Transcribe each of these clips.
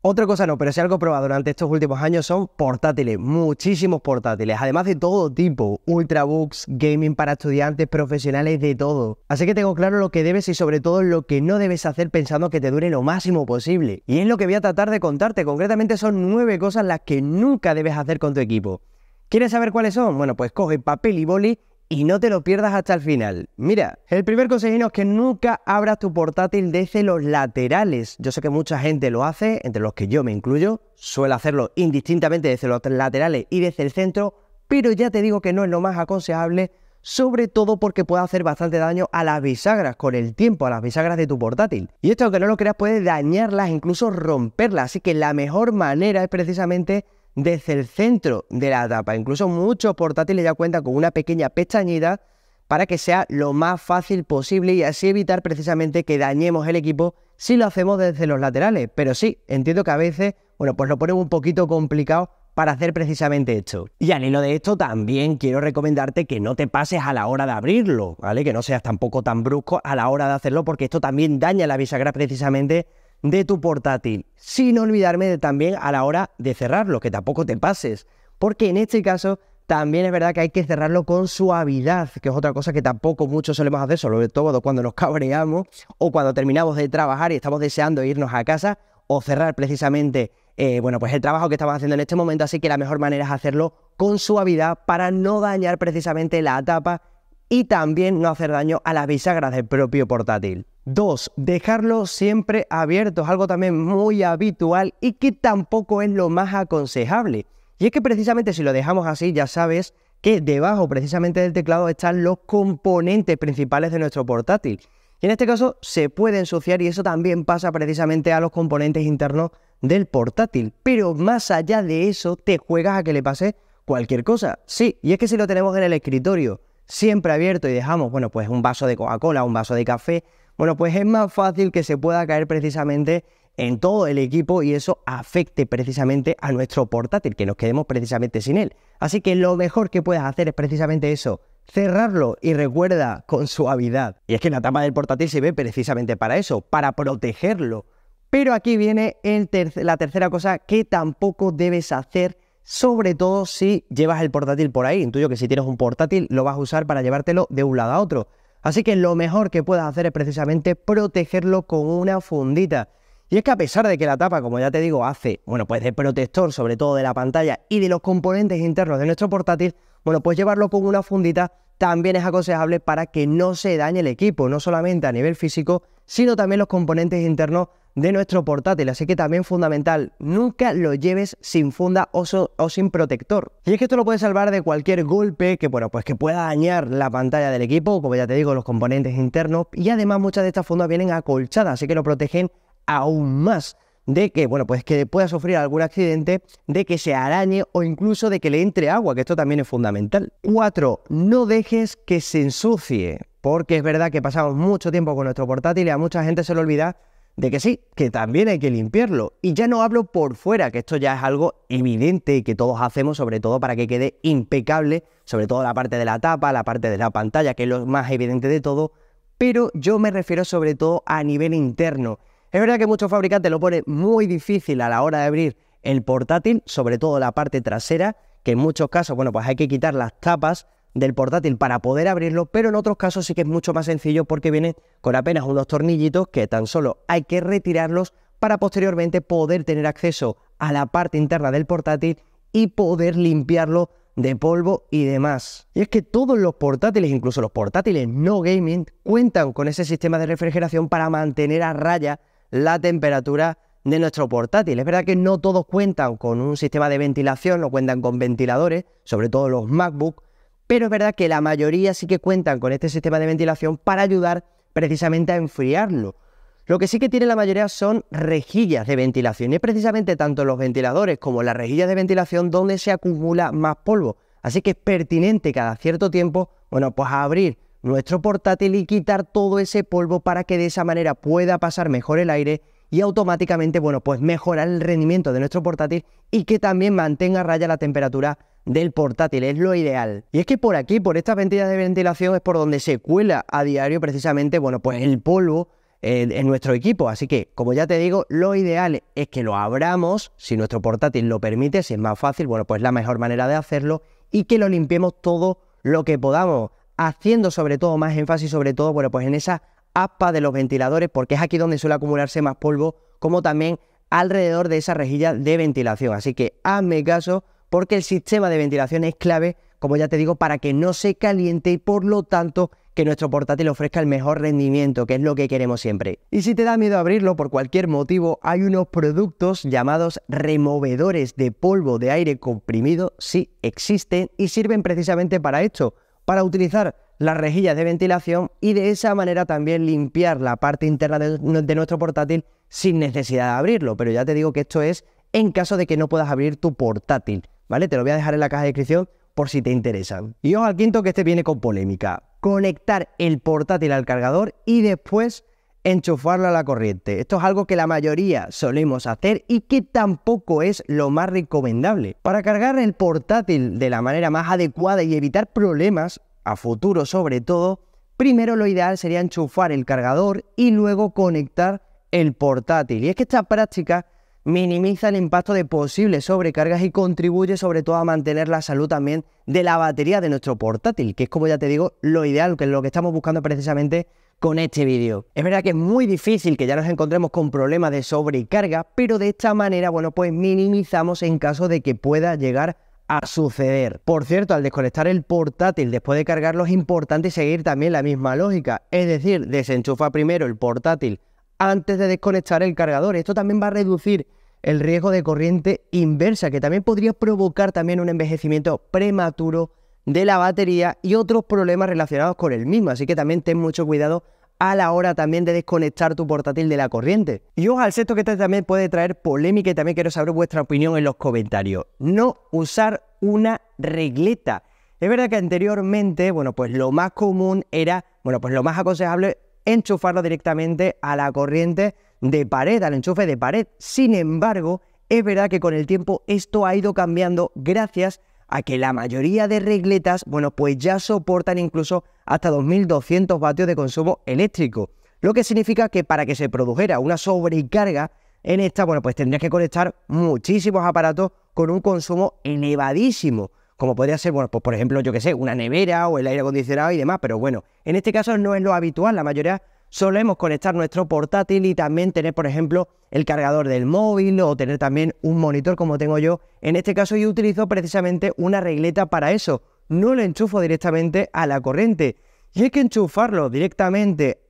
Otra cosa no, pero si algo probado durante estos últimos años son portátiles, muchísimos portátiles, además de todo tipo, ultrabooks, gaming para estudiantes, profesionales, de todo. Así que tengo claro lo que debes y sobre todo lo que no debes hacer pensando que te dure lo máximo posible. Y es lo que voy a tratar de contarte, concretamente son 9 cosas las que nunca debes hacer con tu equipo. ¿Quieres saber cuáles son? Bueno, pues coge papel y boli y no te lo pierdas hasta el final. Mira, el primer consejito es que nunca abras tu portátil desde los laterales. Yo sé que mucha gente lo hace, entre los que yo me incluyo, suele hacerlo indistintamente desde los laterales y desde el centro, pero ya te digo que no es lo más aconsejable, sobre todo porque puede hacer bastante daño a las bisagras con el tiempo, a las bisagras de tu portátil. Y esto, aunque no lo creas, puede dañarlas, incluso romperlas, así que la mejor manera es precisamente desde el centro de la tapa. Incluso muchos portátiles ya cuentan con una pequeña pestañita para que sea lo más fácil posible y así evitar precisamente que dañemos el equipo si lo hacemos desde los laterales. Pero sí, entiendo que a veces, bueno, pues lo ponen un poquito complicado para hacer precisamente esto. Y al hilo de esto también quiero recomendarte que no te pases a la hora de abrirlo, ¿vale? Que no seas tampoco tan brusco a la hora de hacerlo, porque esto también daña la bisagra precisamente de tu portátil, sin olvidarme de también a la hora de cerrarlo, que tampoco te pases, porque en este caso también es verdad que hay que cerrarlo con suavidad, que es otra cosa que tampoco muchos solemos hacer, sobre todo cuando nos cabreamos o cuando terminamos de trabajar y estamos deseando irnos a casa o cerrar precisamente bueno, pues el trabajo que estamos haciendo en este momento, así que la mejor manera es hacerlo con suavidad para no dañar precisamente la tapa y también no hacer daño a las bisagras del propio portátil. 2. Dejarlo siempre abierto, es algo también muy habitual y que tampoco es lo más aconsejable. Y es que precisamente si lo dejamos así, ya sabes que debajo precisamente del teclado están los componentes principales de nuestro portátil. Y en este caso se puede ensuciar y eso también pasa precisamente a los componentes internos del portátil. Pero más allá de eso, te juegas a que le pase cualquier cosa. Sí, y es que si lo tenemos en el escritorio siempre abierto y dejamos, bueno, pues un vaso de Coca-Cola, un vaso de café, bueno, pues es más fácil que se pueda caer precisamente en todo el equipo y eso afecte precisamente a nuestro portátil, que nos quedemos precisamente sin él. Así que lo mejor que puedes hacer es precisamente eso, cerrarlo y recuerda con suavidad. Y es que la tapa del portátil se ve precisamente para eso, para protegerlo. Pero aquí viene la tercera cosa que tampoco debes hacer, sobre todo si llevas el portátil por ahí. Intuyo que si tienes un portátil lo vas a usar para llevártelo de un lado a otro. Así que lo mejor que puedas hacer es precisamente protegerlo con una fundita. Y es que a pesar de que la tapa, como ya te digo, hace, bueno, pues de protector sobre todo de la pantalla y de los componentes internos de nuestro portátil, bueno, pues llevarlo con una fundita también es aconsejable para que no se dañe el equipo, no solamente a nivel físico, sino también los componentes internos de nuestro portátil. Así que también fundamental, nunca lo lleves sin funda o sin protector. Y es que esto lo puede salvar de cualquier golpe que, bueno, pues que pueda dañar la pantalla del equipo, como ya te digo, los componentes internos, y además muchas de estas fundas vienen acolchadas, así que lo protegen aún más de que, bueno, pues que pueda sufrir algún accidente, de que se arañe o incluso de que le entre agua, que esto también es fundamental. 4. No dejes que se ensucie, porque es verdad que pasamos mucho tiempo con nuestro portátil y a mucha gente se le olvida de que sí, que también hay que limpiarlo. Y ya no hablo por fuera, que esto ya es algo evidente y que todos hacemos, sobre todo para que quede impecable, sobre todo la parte de la tapa, la parte de la pantalla, que es lo más evidente de todo, pero yo me refiero sobre todo a nivel interno. Es verdad que muchos fabricantes lo ponen muy difícil a la hora de abrir el portátil, sobre todo la parte trasera, que en muchos casos, bueno, pues hay que quitar las tapas del portátil para poder abrirlo, pero en otros casos sí que es mucho más sencillo porque viene con apenas unos tornillitos que tan solo hay que retirarlos para posteriormente poder tener acceso a la parte interna del portátil y poder limpiarlo de polvo y demás. Y es que todos los portátiles, incluso los portátiles no gaming, cuentan con ese sistema de refrigeración para mantener a raya la temperatura de nuestro portátil. Es verdad que no todos cuentan con un sistema de ventilación, no cuentan con ventiladores, sobre todo los MacBook, pero es verdad que la mayoría sí que cuentan con este sistema de ventilación para ayudar precisamente a enfriarlo. Lo que sí que tiene la mayoría son rejillas de ventilación y es precisamente tanto los ventiladores como las rejillas de ventilación donde se acumula más polvo. Así que es pertinente cada cierto tiempo, bueno, pues abrir nuestro portátil y quitar todo ese polvo para que de esa manera pueda pasar mejor el aire y automáticamente, bueno, pues mejorar el rendimiento de nuestro portátil y que también mantenga a raya la temperatura del portátil, es lo ideal. Y es que por aquí, por estas ventillas de ventilación es por donde se cuela a diario precisamente, bueno, pues el polvo en nuestro equipo. Así que, como ya te digo, lo ideal es que lo abramos, si nuestro portátil lo permite, si es más fácil, bueno, pues la mejor manera de hacerlo, y que lo limpiemos todo lo que podamos, haciendo sobre todo más énfasis, sobre todo, bueno, pues en esa aspa de los ventiladores, porque es aquí donde suele acumularse más polvo, como también alrededor de esa rejilla de ventilación. Así que hazme caso, porque el sistema de ventilación es clave, como ya te digo, para que no se caliente y por lo tanto que nuestro portátil ofrezca el mejor rendimiento, que es lo que queremos siempre. Y si te da miedo abrirlo por cualquier motivo, hay unos productos llamados removedores de polvo de aire comprimido, sí existen y sirven precisamente para esto, para utilizar las rejillas de ventilación y de esa manera también limpiar la parte interna de nuestro portátil sin necesidad de abrirlo. Pero ya te digo que esto es en caso de que no puedas abrir tu portátil, ¿vale? Te lo voy a dejar en la caja de descripción por si te interesan. Y ojo al quinto, que este viene con polémica: conectar el portátil al cargador y después enchufarlo a la corriente. Esto es algo que la mayoría solemos hacer y que tampoco es lo más recomendable. Para cargar el portátil de la manera más adecuada y evitar problemas a futuro sobre todo, primero lo ideal sería enchufar el cargador y luego conectar el portátil. Y es que esta práctica minimiza el impacto de posibles sobrecargas y contribuye sobre todo a mantener la salud también de la batería de nuestro portátil, que es, como ya te digo, lo ideal, que es lo que estamos buscando precisamente con este vídeo. Es verdad que es muy difícil que ya nos encontremos con problemas de sobrecarga, pero de esta manera, bueno, pues minimizamos en caso de que pueda llegar a suceder. Por cierto, al desconectar el portátil después de cargarlo es importante seguir también la misma lógica, es decir, desenchufa primero el portátil antes de desconectar el cargador. Esto también va a reducir el riesgo de corriente inversa, que también podría provocar también un envejecimiento prematuro de la batería y otros problemas relacionados con el mismo. Así que también ten mucho cuidado a la hora también de desconectar tu portátil de la corriente. Y ojo al sexto, que este también puede traer polémica y también quiero saber vuestra opinión en los comentarios: no usar una regleta. Es verdad que anteriormente, bueno, pues lo más común era, bueno, pues lo más aconsejable, enchufarlo directamente a la corriente de pared, al enchufe de pared. Sin embargo, es verdad que con el tiempo esto ha ido cambiando gracias a que la mayoría de regletas, bueno, pues ya soportan incluso hasta 2200 vatios de consumo eléctrico, lo que significa que para que se produjera una sobrecarga en esta, bueno, pues tendrías que conectar muchísimos aparatos con un consumo elevadísimo, como podría ser, bueno, pues por ejemplo, yo que sé, una nevera o el aire acondicionado y demás. Pero bueno, en este caso no es lo habitual. La mayoría solemos conectar nuestro portátil y también tener, por ejemplo, el cargador del móvil o tener también un monitor como tengo yo. En este caso yo utilizo precisamente una regleta para eso. No lo enchufo directamente a la corriente. Y es que enchufarlo directamente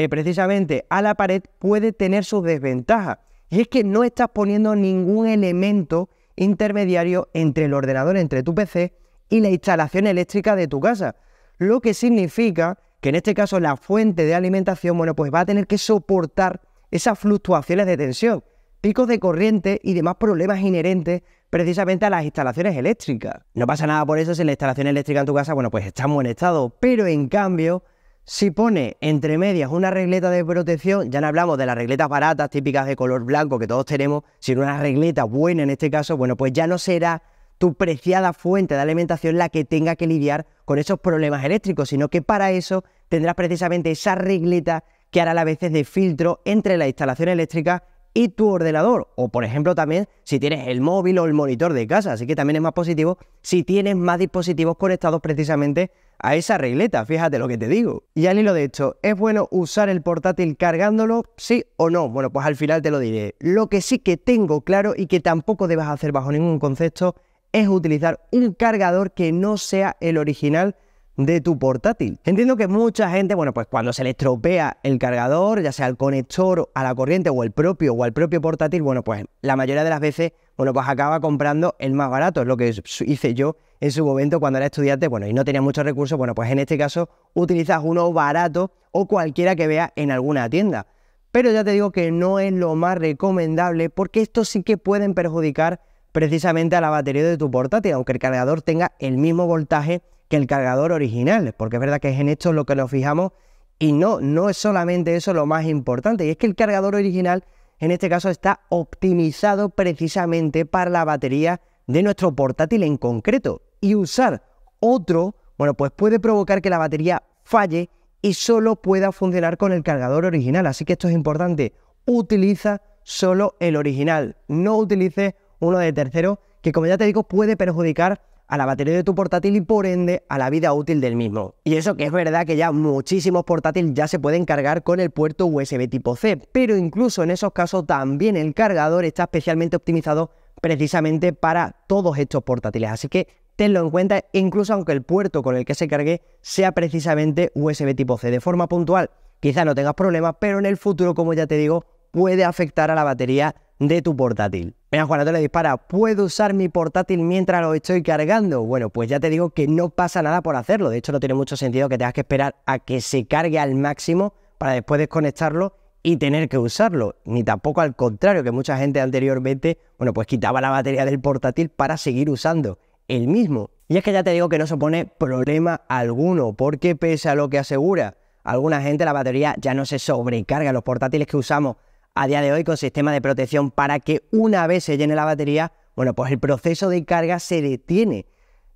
precisamente a la pared puede tener sus desventajas. Y es que no estás poniendo ningún elemento intermediario entre el ordenador, entre tu PC y la instalación eléctrica de tu casa, lo que significa que en este caso la fuente de alimentación, bueno, pues va a tener que soportar esas fluctuaciones de tensión, picos de corriente y demás problemas inherentes precisamente a las instalaciones eléctricas. No pasa nada por eso si la instalación eléctrica en tu casa, bueno, pues está en buen estado, pero en cambio, si pone entre medias una regleta de protección, ya no hablamos de las regletas baratas típicas de color blanco que todos tenemos, sino una regleta buena en este caso, bueno, pues ya no será tu preciada fuente de alimentación la que tenga que lidiar con esos problemas eléctricos, sino que para eso tendrás precisamente esa regleta que hará a veces de filtro entre la instalación eléctrica y tu ordenador, o por ejemplo también si tienes el móvil o el monitor de casa. Así que también es más positivo si tienes más dispositivos conectados precisamente a esa regleta, fíjate lo que te digo. Y al hilo de esto, ¿es bueno usar el portátil cargándolo, sí o no? Bueno, pues al final te lo diré. Lo que sí que tengo claro y que tampoco debas hacer bajo ningún concepto es utilizar un cargador que no sea el original de tu portátil. Entiendo que mucha gente, bueno, pues cuando se le estropea el cargador, ya sea el conector a la corriente o al propio portátil, bueno, pues la mayoría de las veces, bueno, pues acaba comprando el más barato. Es lo que hice yo en su momento cuando era estudiante, bueno, y no tenía muchos recursos. Bueno, pues en este caso utilizas uno barato o cualquiera que veas en alguna tienda. Pero ya te digo que no es lo más recomendable, porque estos sí que pueden perjudicar precisamente a la batería de tu portátil, aunque el cargador tenga el mismo voltaje que el cargador original, porque es verdad que es en esto lo que nos fijamos y no es solamente eso lo más importante, y es que el cargador original en este caso está optimizado precisamente para la batería de nuestro portátil en concreto, y usar otro, bueno, pues puede provocar que la batería falle y solo pueda funcionar con el cargador original. Así que esto es importante. Utiliza solo el original. No utilices uno de tercero que, como ya te digo, puede perjudicar a la batería de tu portátil y por ende a la vida útil del mismo. Y eso que es verdad que ya muchísimos portátiles ya se pueden cargar con el puerto USB tipo C, pero incluso en esos casos también el cargador está especialmente optimizado precisamente para todos estos portátiles. Así que tenlo en cuenta, incluso aunque el puerto con el que se cargue sea precisamente USB tipo C. De forma puntual quizá no tengas problemas, pero en el futuro, como ya te digo, puede afectar a la batería de tu portátil. Mira, Juan Antonio dispara, ¿puedo usar mi portátil mientras lo estoy cargando? Bueno, pues ya te digo que no pasa nada por hacerlo. De hecho, no tiene mucho sentido que tengas que esperar a que se cargue al máximo para después desconectarlo y tener que usarlo. Ni tampoco al contrario, que mucha gente anteriormente, bueno, pues quitaba la batería del portátil para seguir usando el mismo. Y es que ya te digo que no supone problema alguno, porque pese a lo que asegura alguna gente, la batería ya no se sobrecarga. Los portátiles que usamos a día de hoy con sistema de protección para que una vez se llene la batería, bueno, pues el proceso de carga se detiene.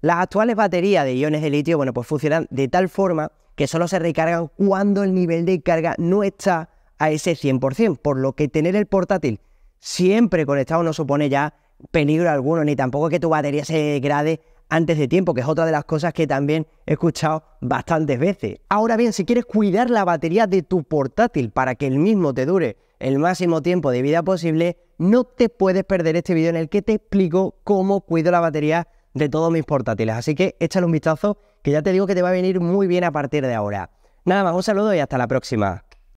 Las actuales baterías de iones de litio, bueno, pues funcionan de tal forma que solo se recargan cuando el nivel de carga no está a ese 100%, por lo que tener el portátil siempre conectado no supone ya peligro alguno, ni tampoco que tu batería se degrade antes de tiempo, que es otra de las cosas que también he escuchado bastantes veces. Ahora bien, si quieres cuidar la batería de tu portátil para que el mismo te dure el máximo tiempo de vida posible, no te puedes perder este vídeo en el que te explico cómo cuido la batería de todos mis portátiles. Así que échale un vistazo, que ya te digo que te va a venir muy bien a partir de ahora. Nada más, un saludo y hasta la próxima.